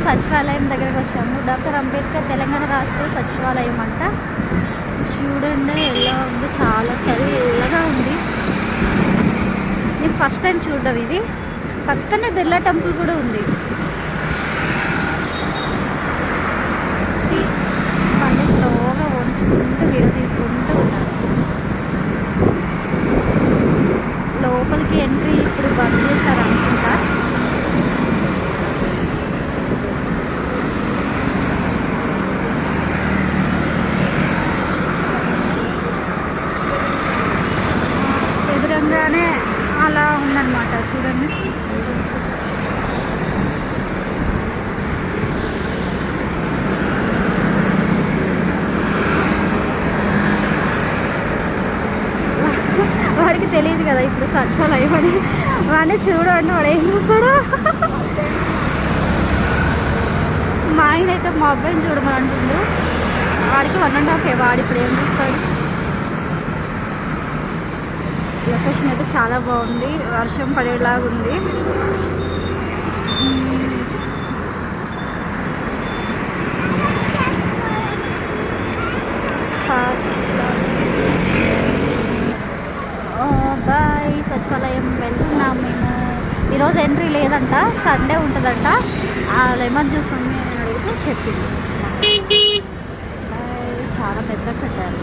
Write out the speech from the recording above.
సచివాలయం దగ్గరకు వచ్చాము. డాక్టర్ అంబేద్కర్ తెలంగాణ రాష్ట్ర సచివాలయం అంట. చూడండి ఎలా ఉంది, చాలా తెల్లగా ఉంది. నేను ఫస్ట్ టైం చూడడం ఇది. పక్కనే బిర్లా టెంపుల్ కూడా ఉంది. బండి స్లోగా ఓడించుకుంటూ వీడియో తీసుకుంటూ ఉన్నారు. లోపలికి ఎంట్రీ ఇప్పుడు బంద్ చేస్తారు అనుకుంటా. ఎదురంగానే అలా ఉందన్నమాట, చూడండి. వాడికి తెలియదు కదా ఇప్పుడు సచివాలయం అని. వాడిని చూడండి వాడు ఏం చూస్తాడు. మా ఆయన అయితే మా అబ్బాయిని చూడమని అంటుండు. వాడికి 1.5 వాడు ఇప్పుడు ఏం చూస్తాడు. లొకేషన్ అయితే చాలా బాగుంది, వర్షం పడేలాగా ఉంది. బాయ్, సచివాలయం వెళ్తున్నాం మేము. ఈరోజు ఎంట్రీ లేదంట, సండే ఉంటుందంట. లెమన్ జ్యూస్ ఉంది అని అడిగితే చెప్పింది. చాలా పెద్ద కట్టారు.